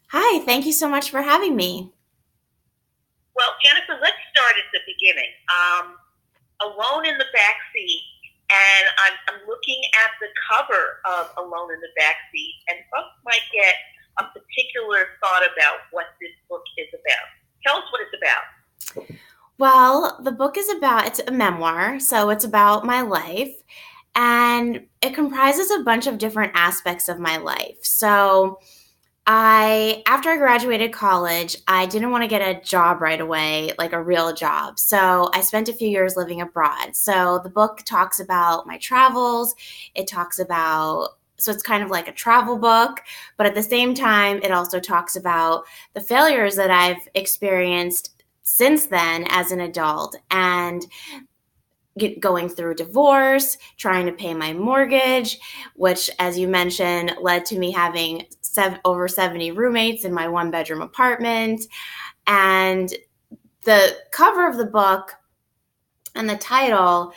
Hi, thank you so much for having me. Well, Jennifer, let's start at the beginning. Alone in the Backseat, and I'm looking at the cover of Alone in the Backseat, and folks might get a particular thought about what this book is about. Tell us what it's about. Well, the book is about, it's a memoir, so it's about my life, and it comprises a bunch of different aspects of my life. After I graduated college, I didn't want to get a job right away, like a real job. So I spent a few years living abroad. So the book talks about my travels. It talks about, so it's kind of like a travel book, but at the same time, it also talks about the failures that I've experienced since then as an adult and going through divorce, trying to pay my mortgage, which, as you mentioned, led to me having over 70 roommates in my one bedroom apartment. And the cover of the book and the title,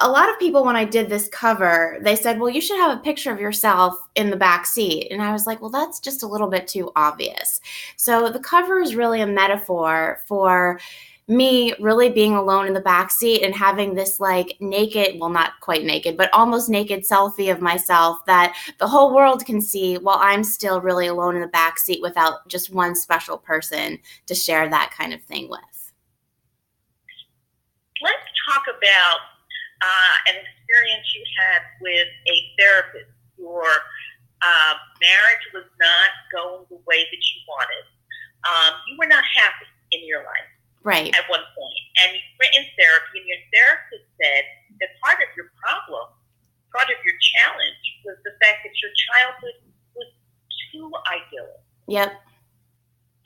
a lot of people, when I did this cover, they said, well, you should have a picture of yourself in the back seat. And I was like, well, that's just a little bit too obvious. So the cover is really a metaphor for me really being alone in the back seat and having this like naked, well, not quite naked, but almost naked selfie of myself that the whole world can see while I'm still really alone in the back seat without just one special person to share that kind of thing with. Let's talk about an experience you had with a therapist. Your marriage was not going the way that you wanted. You were not happy in your life. Right. At one point. And you were in therapy, and your therapist said that part of your problem, part of your challenge, was the fact that your childhood was too idyllic. Yep.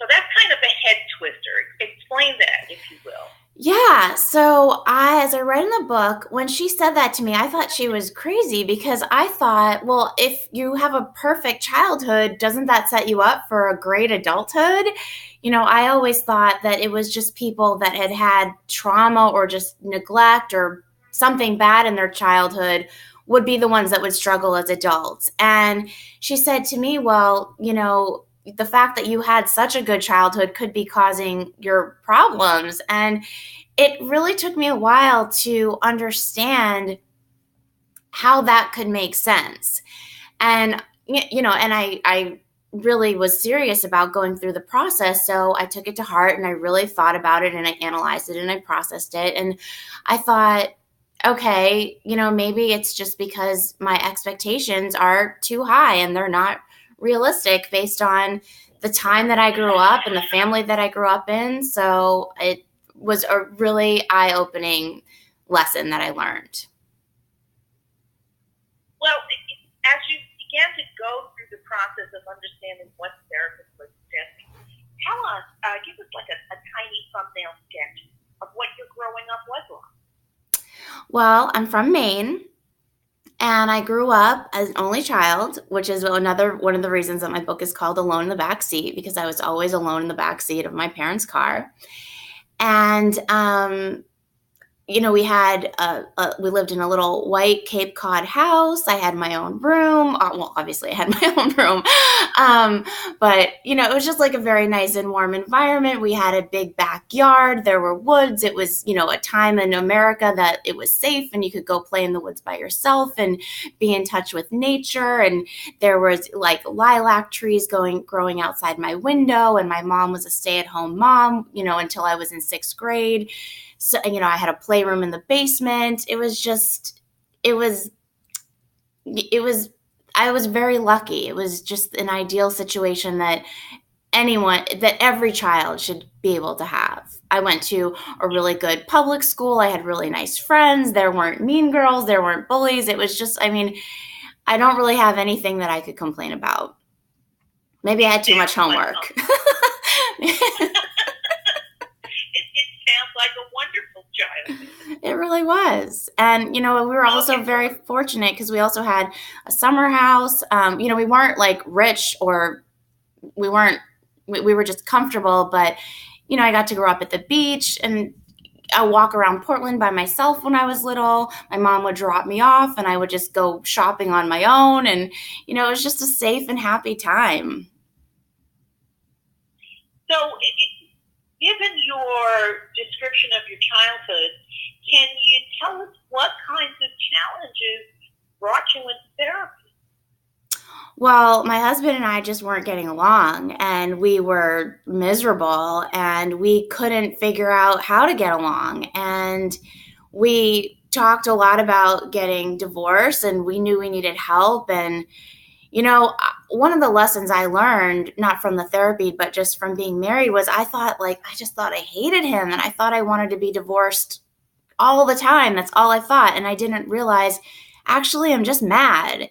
So that's kind of a head twister. Explain that, if you will. Yeah. So as I read in the book, when she said that to me, I thought she was crazy because I thought, well, if you have a perfect childhood, doesn't that set you up for a great adulthood? I always thought that it was just people that had had trauma or just neglect or something bad in their childhood would be the ones that would struggle as adults. And she said to me, well, the fact that you had such a good childhood could be causing your problems. And it really took me a while to understand how that could make sense. And, I really was serious about going through the process. So I took it to heart and I really thought about it and I analyzed it and I processed it. And I thought, okay, maybe it's just because my expectations are too high and they're not realistic based on the time that I grew up and the family that I grew up in. So it was a really eye-opening lesson that I learned. Well, as you began to go through the process of understanding what the therapist was suggesting, tell us, give us like a tiny thumbnail sketch of what your growing up was like. Well, I'm from Maine. And I grew up as an only child, which is another one of the reasons that my book is called Alone in the Back Seat, because I was always alone in the back seat of my parents' car. And we lived in a little white Cape Cod house. I had my own room. Well, obviously I had my own room. But it was just like a very nice and warm environment. We had a big backyard. There were woods. It was, a time in America that it was safe and you could go play in the woods by yourself and be in touch with nature. And there was like lilac trees growing outside my window. And my mom was a stay-at-home mom, until I was in 6th grade. So, I had a playroom in the basement. It was, I was very lucky. It was just an ideal situation that every child should be able to have. I went to a really good public school. I had really nice friends. There weren't mean girls. There weren't bullies. It was just, I don't really have anything that I could complain about. Maybe I had too much homework. Sounds like a wonderful childhood. It really was. And, we were also very fortunate because we also had a summer house. We weren't like rich or we were just comfortable, but, I got to grow up at the beach and I walk around Portland by myself when I was little. My mom would drop me off and I would just go shopping on my own. And, it was just a safe and happy time. So, given your description of your childhood, can you tell us what kinds of challenges brought you into therapy? Well, my husband and I just weren't getting along, and we were miserable, and we couldn't figure out how to get along. And we talked a lot about getting divorced, and we knew we needed help. And, one of the lessons I learned, not from the therapy, but just from being married, was I just thought I hated him, and I thought I wanted to be divorced all the time. That's all I thought. And I didn't realize, actually, I'm just mad.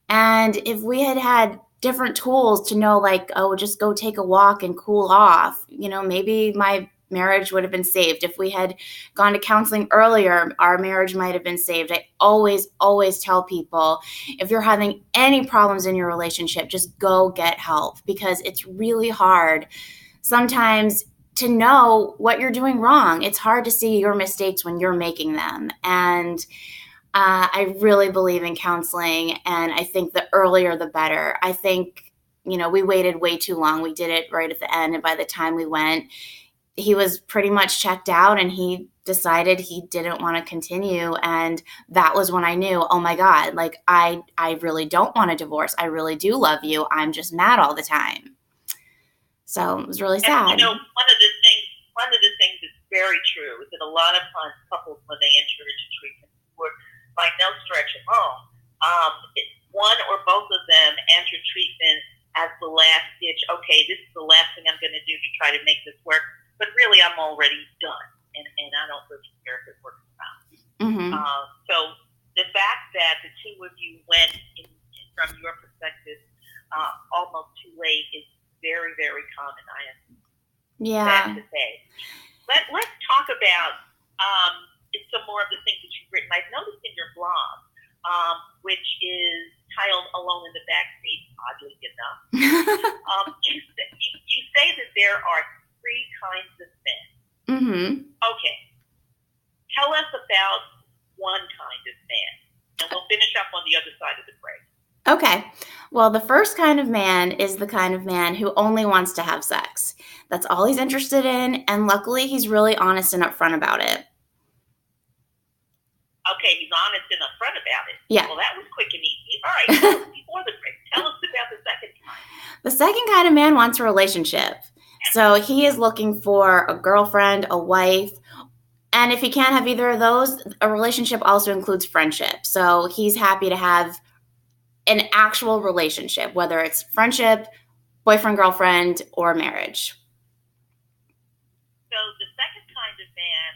And if we had had different tools to know, like, oh, just go take a walk and cool off, maybe my marriage would have been saved. If we had gone to counseling earlier, our marriage might have been saved. I always, always tell people, if you're having any problems in your relationship, just go get help, because it's really hard sometimes to know what you're doing wrong. It's hard to see your mistakes when you're making them. And I really believe in counseling, and I think the earlier the better. I think, we waited way too long. We did it right at the end, and by the time we went, he was pretty much checked out, and he decided he didn't want to continue. And that was when I knew, oh my God, like I really don't want a divorce. I really do love you. I'm just mad all the time. So it was really sad. And, one of the things that's very true is that a lot of times couples, when they enter into treatment, by no stretch alone, one or both of them enter treatment as the last ditch. Okay, this is the last thing I'm going to do to try to make this work, but really I'm already done, and I don't really care if it works or not. Mm-hmm. So the fact that the two of you went, from your perspective, almost too late is very, very common. I am sad to say. Let's talk about some more of the things that you've written. I've noticed in your blog, which is titled "Alone in the Backseat," oddly enough, you say that there are three kinds of men. Mm-hmm. Okay, tell us about one kind of man, and we'll finish up on the other side of the break. Okay. Well, the first kind of man is the kind of man who only wants to have sex. That's all he's interested in, and luckily he's really honest and upfront about it. Okay, he's honest and upfront about it. Yeah. Well, that was quick and easy. All right, before the break, tell us about the second kind. The second kind of man wants a relationship. So he is looking for a girlfriend, a wife, and if he can't have either of those, a relationship also includes friendship. So he's happy to have an actual relationship, whether it's friendship, boyfriend, girlfriend, or marriage. So the second kind of man,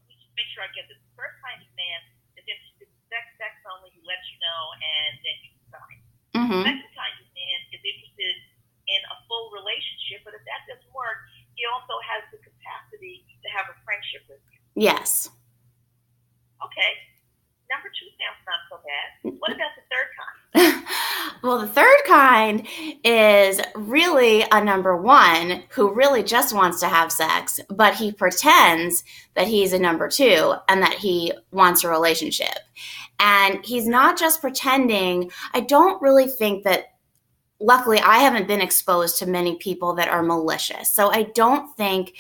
let me just make sure I get this. The first kind of man is interested in sex only, who lets you know, and then you decide. Mm-hmm. The second kind of man is interested in a full relationship, but if that doesn't work, he also has the capacity to have a friendship with you. Yes. Okay. Number two sounds not so bad. What about the third kind? Well, the third kind is really a number one who really just wants to have sex, but he pretends that he's a number two and that he wants a relationship. And he's not just pretending. I don't really think that, luckily, I haven't been exposed to many people that are malicious. So I don't think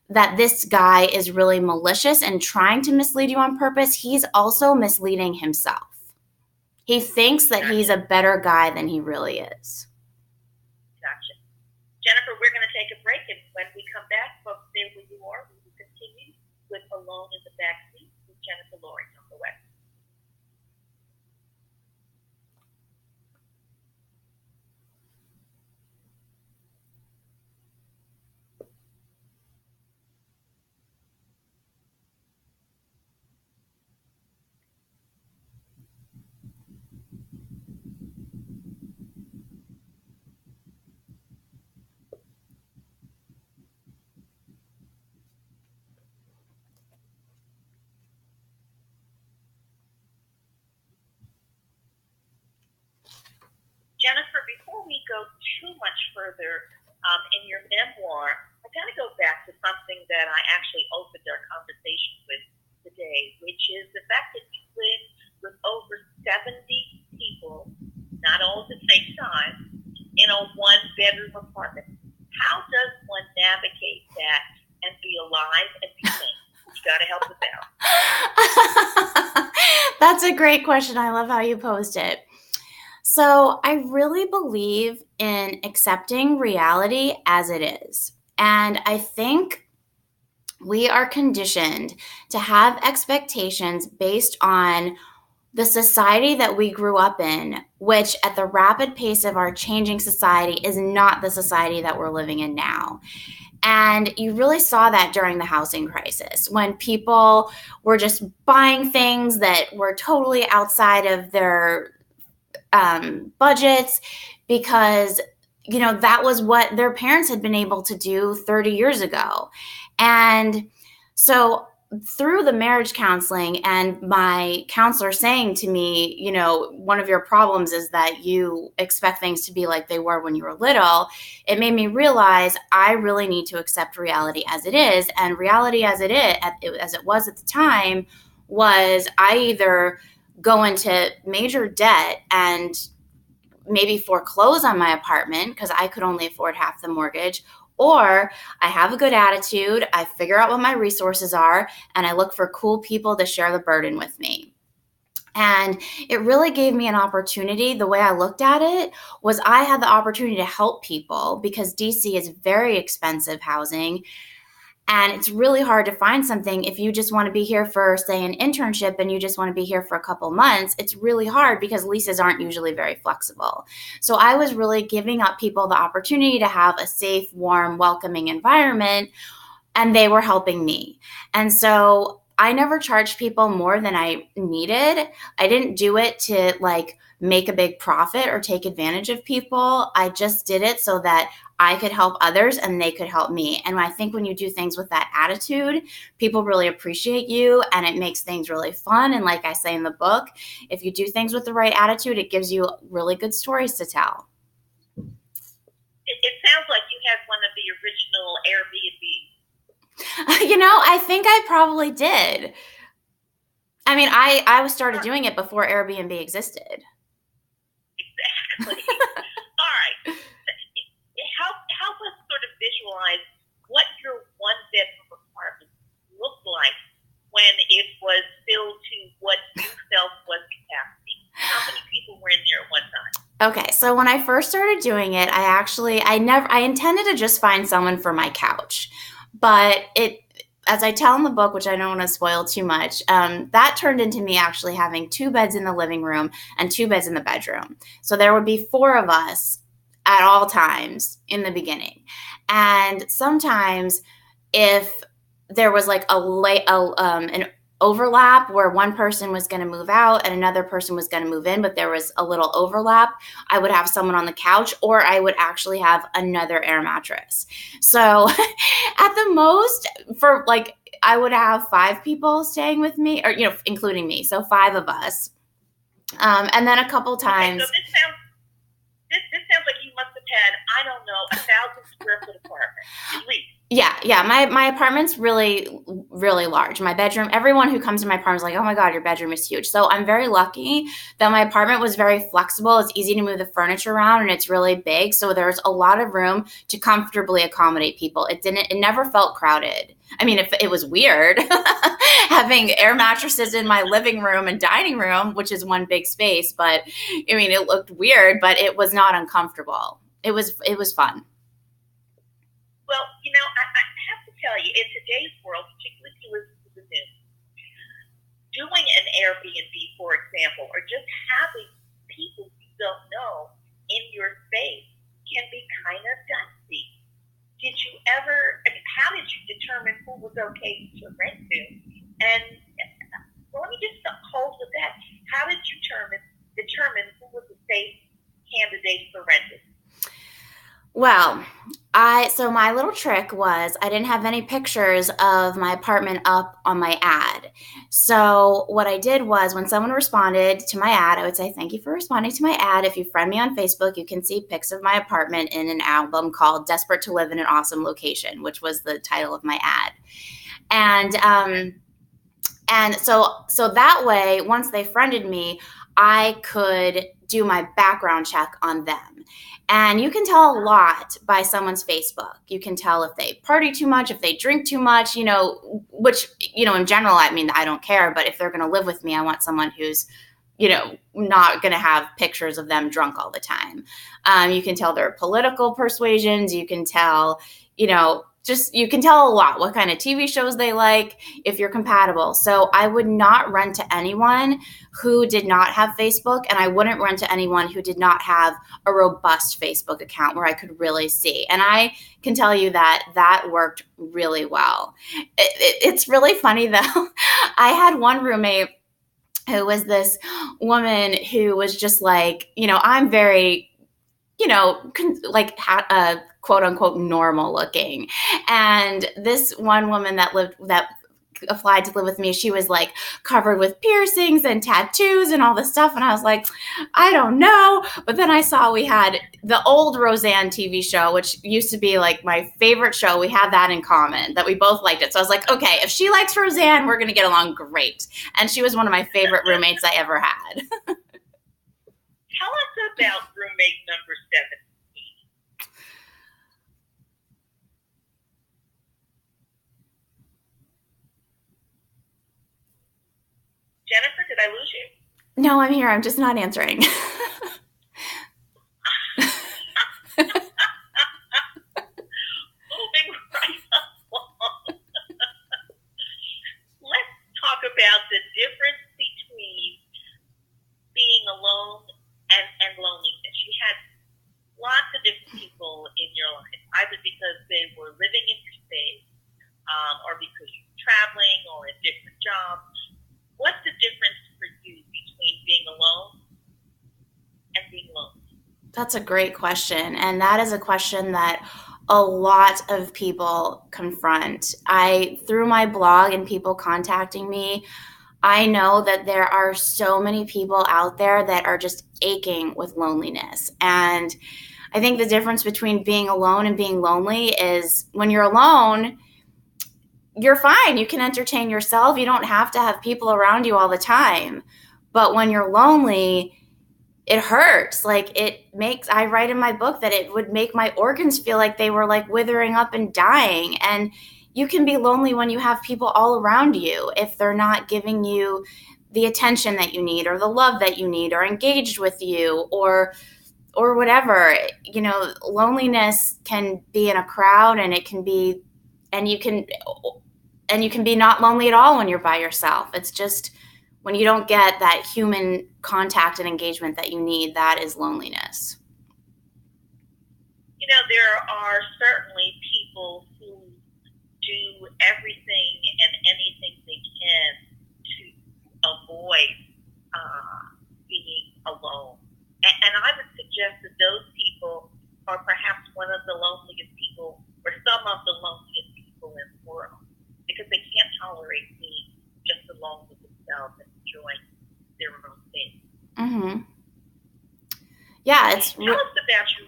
that this guy is really malicious and trying to mislead you on purpose. He's also misleading himself. He thinks that he's a better guy than he really is. Gotcha. Jennifer, we're going to take a break, and when we come back, folks, stay where you are. We will continue with Alone in the Backseat with Jennifer Lourie on the West. Jennifer, before we go too much further in your memoir, I got to go back to something that I actually opened our conversation with one bedroom apartment. How does one navigate that and be alive and be sane? You got to help us out. That's a great question. I love how you posed it. So I really believe in accepting reality as it is. And I think we are conditioned to have expectations based on the society that we grew up in, which at the rapid pace of our changing society is not the society that we're living in now. And you really saw that during the housing crisis when people were just buying things that were totally outside of their budgets because, that was what their parents had been able to do 30 years ago. And so through the marriage counseling and my counselor saying to me, one of your problems is that you expect things to be like they were when you were little, it made me realize I really need to accept reality as it is. And reality as it was at the time was I either go into major debt and maybe foreclose on my apartment because I could only afford half the mortgage, or I have a good attitude, I figure out what my resources are, and I look for cool people to share the burden with me. And it really gave me an opportunity. The way I looked at it was I had the opportunity to help people because DC is very expensive housing. And it's really hard to find something if you just want to be here for, say, an internship and you just want to be here for a couple months. It's really hard because leases aren't usually very flexible. So I was really giving up people the opportunity to have a safe, warm, welcoming environment, and they were helping me. And so I never charged people more than I needed. I didn't do it to make a big profit or take advantage of people. I just did it so that I could help others and they could help me. And I think when you do things with that attitude, people really appreciate you and it makes things really fun. And like I say in the book, if you do things with the right attitude, it gives you really good stories to tell. It sounds like you had one of the original Airbnbs. I think I probably did. I mean, I started doing it before Airbnb existed. Exactly. All right. Help us sort of visualize what your one-bedroom apartment looked like when it was filled to what you felt was capacity. How many people were in there at one time? Okay, so when I first started doing it, I intended to just find someone for my couch. But as I tell in the book, which I don't want to spoil too much, that turned into me actually having 2 beds in the living room and 2 beds in the bedroom. So there would be 4 of us at all times in the beginning. And sometimes if there was an overlap where one person was going to move out and another person was going to move in, but there was a little overlap, I would have someone on the couch or I would actually have another air mattress. So at the most I would have 5 people staying with me or, including me. So 5 of us. And then a couple times. Okay, so this sounds like you must have had, I don't know, 1,000 square foot apartment at least. Yeah. My apartment's really, really large. My bedroom, everyone who comes to my apartment is like, oh my God, your bedroom is huge. So I'm very lucky that my apartment was very flexible. It's easy to move the furniture around and it's really big. So there's a lot of room to comfortably accommodate people. It never felt crowded. I mean, it was weird having air mattresses in my living room and dining room, which is one big space. But I mean, it looked weird, but it was not uncomfortable. It was fun. Well, I have to tell you, in today's world, particularly if you listen to the news, doing an Airbnb, for example, or just having people you don't know in your space can be kind of dusty. How did you determine who was okay to rent to? And let me just hold with that. How did you determine who was a safe candidate for renting? Well, so my little trick was I didn't have any pictures of my apartment up on my ad. So what I did was when someone responded to my ad, I would say, thank you for responding to my ad. If you friend me on Facebook, you can see pics of my apartment in an album called Desperate to Live in an Awesome Location, which was the title of my ad. And so that way, once they friended me, I could do my background check on them. And you can tell a lot by someone's Facebook. You can tell if they party too much, if they drink too much, which, in general, I mean, I don't care. But if they're going to live with me, I want someone who's, not going to have pictures of them drunk all the time. You can tell their political persuasions. You can tell, you can tell a lot what kind of TV shows they like, if you're compatible. So I would not rent to anyone who did not have Facebook, and I wouldn't rent to anyone who did not have a robust Facebook account where I could really see. And I can tell you that worked really well. It's really funny, though. I had one roommate who was this woman who was just like, I'm very, quote unquote normal looking. And this one woman that applied to live with me, she was like covered with piercings and tattoos and all this stuff. And I was like, I don't know. But then I saw we had the old Roseanne TV show, which used to be like my favorite show. We had that in common, that we both liked it. So I was like, okay, if she likes Roseanne, we're going to get along great. And she was one of my favorite roommates I ever had. Tell us about roommate number 7. Jennifer, did I lose you? No, I'm here. I'm just not answering. Moving right along. Let's talk about the difference between being alone and loneliness. You had lots of different people in your life, either because they were living in your space, or because you're traveling or in different jobs. What's the difference for you between being alone and being lonely? That's a great question. And that is a question that a lot of people confront. Through my blog and people contacting me, I know that there are so many people out there that are just aching with loneliness. And I think the difference between being alone and being lonely is when you're alone, you're fine. You can entertain yourself. You don't have to have people around you all the time. But when you're lonely, it hurts. I write in my book that it would make my organs feel like they were like withering up and dying. And you can be lonely when you have people all around you, if they're not giving you the attention that you need or the love that you need or engaged with you or whatever. Loneliness can be in a crowd, and it can be, and you can be not lonely at all when you're by yourself. It's just when you don't get that human contact and engagement that you need, that is loneliness. There are certainly people who do everything and anything they can to avoid being alone. And I would suggest that those people are perhaps one of the loneliest people, or some of the loneliest people in the world, because they can't tolerate being just alone with themselves and enjoying their own thing. Mm-hmm. Yeah, Tell us about you.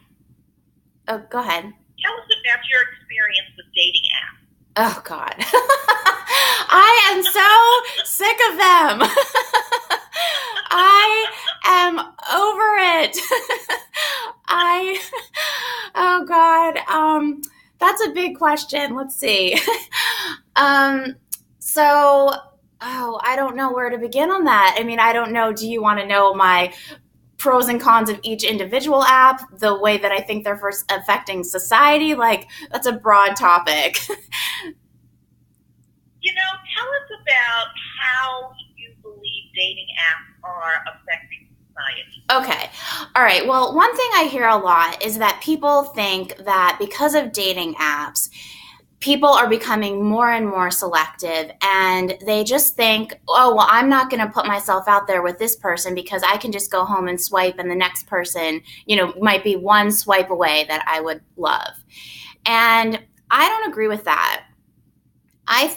Oh, go ahead. Tell us about your experience with dating apps. Oh, God. I am so sick of them. I am over it. Oh, God. That's a big question. Let's see. I don't know where to begin on that. I mean, I don't know. Do you want to know my pros and cons of each individual app, the way that I think they're first affecting society? That's a broad topic. Tell us about how you believe dating apps are affecting society. Okay. All right. Well, one thing I hear a lot is that people think that because of dating apps, people are becoming more and more selective, and they just think, oh, well, I'm not going to put myself out there with this person because I can just go home and swipe, and the next person, might be one swipe away that I would love. And I don't agree with that. I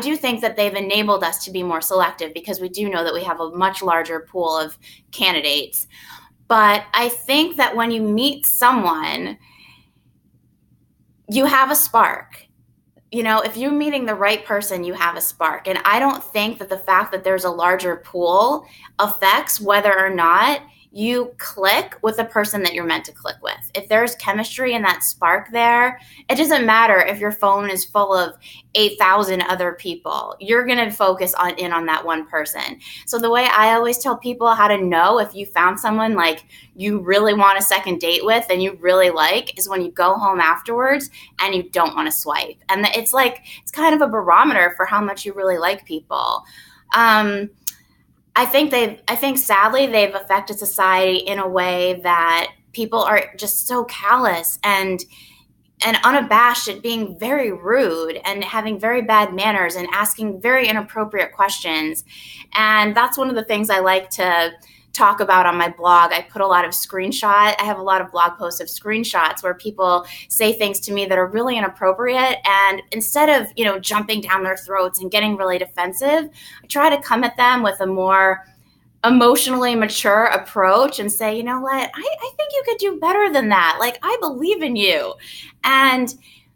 do think that they've enabled us to be more selective because we do know that we have a much larger pool of candidates. But I think that when you meet someone, you have a spark. If you're meeting the right person, you have a spark. And I don't think that the fact that there's a larger pool affects whether or not you click with the person that you're meant to click with. If there's chemistry and that spark there, it doesn't matter if your phone is full of 8,000 other people. You're going to focus on that one person. So the way I always tell people how to know if you found someone like you really want a second date with and you really like is when you go home afterwards and you don't want to swipe. And it's kind of a barometer for how much you really like people. I think sadly they've affected society in a way that people are just so callous and unabashed at being very rude and having very bad manners and asking very inappropriate questions. And that's one of the things I like to talk about on my blog. I put a lot of I have a lot of blog posts of screenshots where people say things to me that are really inappropriate. And instead of, jumping down their throats and getting really defensive, I try to come at them with a more emotionally mature approach and say, you know what, I think you could do better than that. Like, I believe in you. And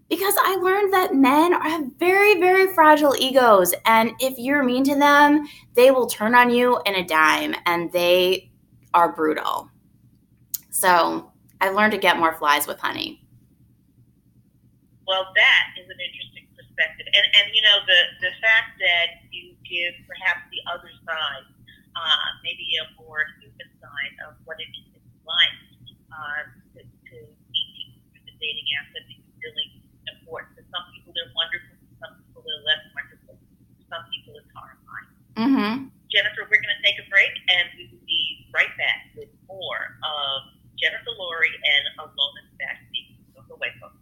because I learned that men have very, very fragile egos. And if you're mean to them, they will turn on you in a dime and they are brutal. So I learned to get more flies with honey. Well, that is an interesting perspective. And the fact that you give perhaps the other side, maybe a more human side of what it is like to meet people through the dating apps, I think is really important. For some people, they're wonderful. For some people, they're less wonderful. For some people, it's horrifying. Mm-hmm. Jennifer, we're going to take a break, and we will be right back with more of Jennifer Lourie and Alone in the Backseat. Don't go away, folks.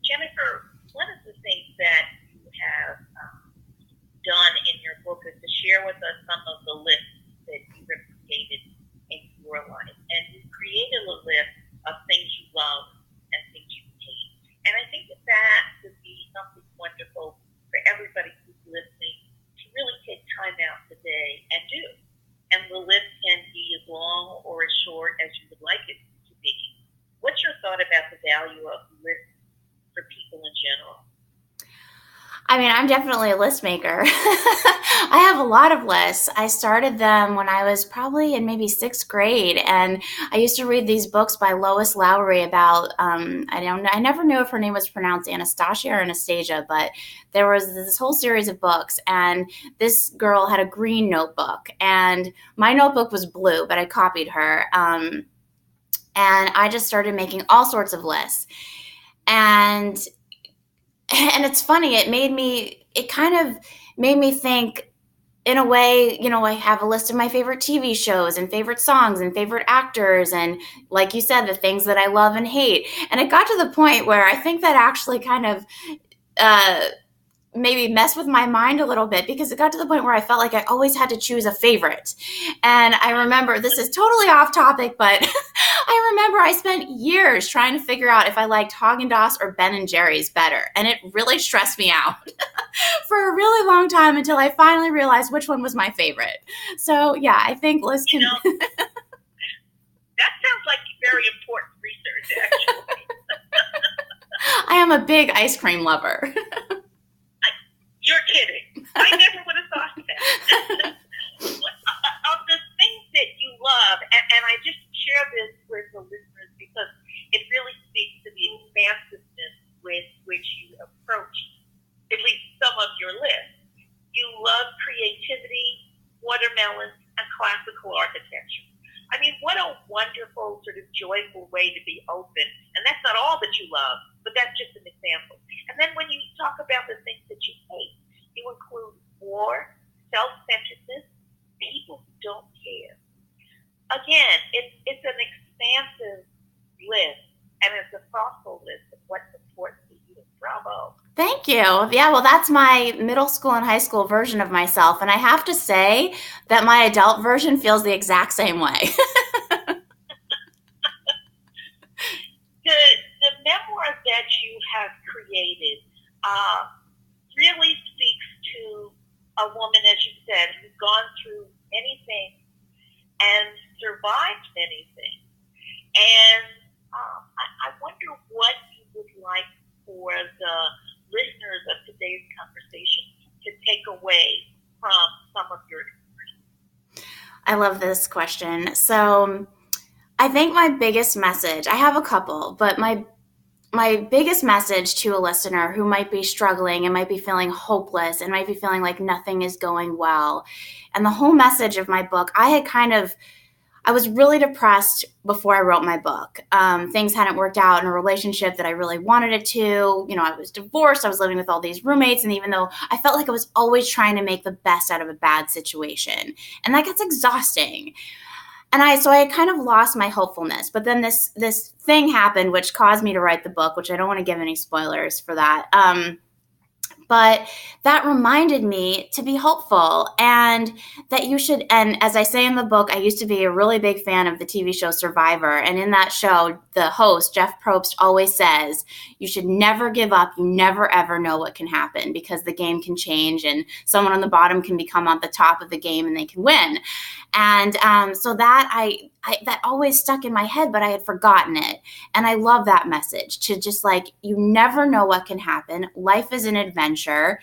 Jennifer, one of the things that you have done in your book is to share with us some of the lists that you have created in your life. And you created a list of things you love and things you hate. And I think that would be something wonderful for everybody who's listening to really take time out today and do. And the list can be as long or as short as you would like it to be. What's your thought about the value of lists for people in general? I mean, I'm definitely a list maker. I have a lot of lists. I started them when I was probably in maybe sixth grade, and I used to read these books by Lois Lowry about. I never knew if her name was pronounced Anastasia or Anastasia, but there was this whole series of books, and this girl had a green notebook, and my notebook was blue, but I copied her, and I just started making all sorts of lists, and it's funny, it kind of made me think in a way. I have a list of my favorite TV shows and favorite songs and favorite actors and, like you said, the things that I love and hate. And it got to the point where I think that actually kind of uh, maybe mess with my mind a little bit, because it got to the point where I felt like I always had to choose a favorite. And I remember, this is totally off topic, but I remember I spent years trying to figure out if I liked Haagen-Dazs or Ben & Jerry's better. And it really stressed me out for a really long time until I finally realized which one was my favorite. So yeah, I think lists can... That sounds like very important research, actually. I am a big ice cream lover. You're kidding. I never would have thought that. Of the things that you love, and I just share this with the listeners because it really speaks to the expansiveness with which you approach at least some of your lists. You love creativity, watermelons, and classical architecture. I mean, what a wonderful, sort of joyful way to be open. And that's not all that you love, but that's just an example. And then when you talk about the things that you hate, you include war, self-centeredness, people who don't care. Again, it's an expansive list, and it's a thoughtful list of what's important to you. Bravo. Thank Thank you. Yeah, well, that's my middle school and high school version of myself. And I have to say that my adult version feels the exact same way. The memoir that you have created uh, really speaks to a woman, as you said, who's gone through anything and survived many things. And I wonder what you would like for the listeners of today's conversation to take away from some of your experience. I love this question. So, I think my biggest message, I have a couple, but my biggest message to a listener who might be struggling and might be feeling hopeless and might be feeling like nothing is going well. And the whole message of my book, I was really depressed before I wrote my book. Things hadn't worked out in a relationship that I really wanted it to. You know, I was divorced. I was living with all these roommates. And even though I felt like I was always trying to make the best out of a bad situation, and that gets exhausting. And so I kind of lost my hopefulness. But then this thing happened, which caused me to write the book, which I don't want to give any spoilers for that. But that reminded me to be hopeful and that you should. And as I say in the book, I used to be a really big fan of the TV show Survivor. And in that show, the host, Jeff Probst, always says, you should never give up. You never, ever know what can happen because the game can change and someone on the bottom can become on the top of the game and they can win. And so that that always stuck in my head, but I had forgotten it. And I love that message to just like, you never know what can happen. Life is an adventure.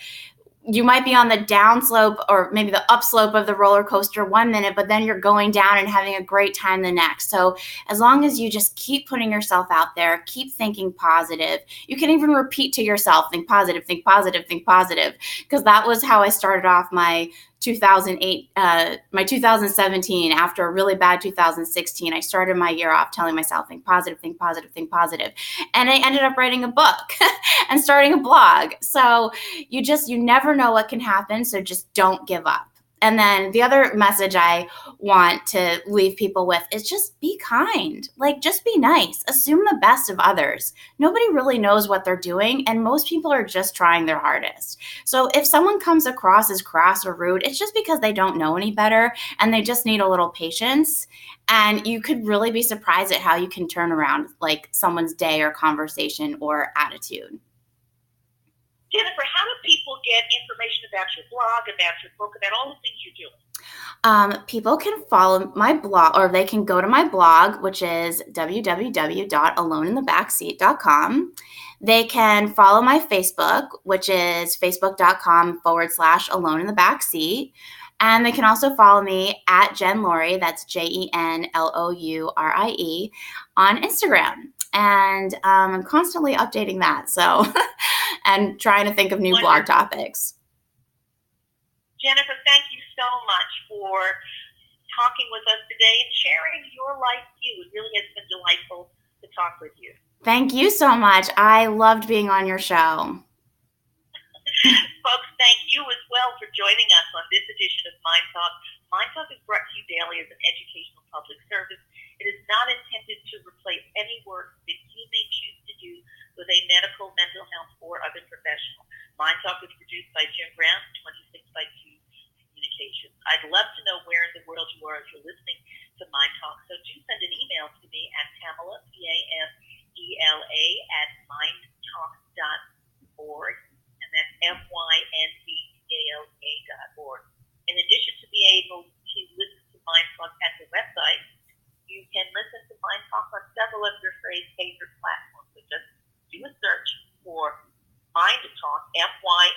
You might be on the downslope or maybe the upslope of the roller coaster 1 minute, but then you're going down and having a great time the next. So as long as you just keep putting yourself out there, keep thinking positive, you can even repeat to yourself, think positive, think positive, think positive. Because that was how I started off my 2017 after a really bad 2016. I started my year off telling myself, think positive, think positive, think positive. And I ended up writing a book and starting a blog. So you never know what can happen. So just don't give up. And then the other message I want to leave people with is just be kind. Like, just be nice. Assume the best of others. Nobody really knows what they're doing, and most people are just trying their hardest. So if someone comes across as crass or rude, it's just because they don't know any better and they just need a little patience. And you could really be surprised at how you can turn around like someone's day or conversation or attitude. Jennifer, how do people get information about your blog, about your book, about all the things you're doing? People can follow my blog, or they can go to my blog, which is www.aloneinthebackseat.com. They can follow my Facebook, which is facebook.com/aloneinthebackseat. And they can also follow me at Jen Lourie, that's JenLourie, on Instagram. And I'm constantly updating that. So, and trying to think of new blog topics. Jennifer, thank you so much for talking with us today and sharing your life view. It really has been delightful to talk with you. Thank you so much. I loved being on your show. Folks, thank you as well for joining us on this edition of Mind Talk. Mind Talk is brought to you daily as an educational public service. It is not intended to replace any work that you may choose to do with a medical, mental health, or other professional. Mind Talk is produced by Jim Brown, 26 by 2 Communications. I'd love to know where in the world you are if you're listening to Mind Talk. So do send an email to me at Pamela, Pamela, at MyndTalks.org. And that's MyndTalks.org. In addition to being able to listen to Mind Talk at the website, you can listen to Mind Talk on several of your favorite platforms. So just do a search for Mind Talk, MyndTalk,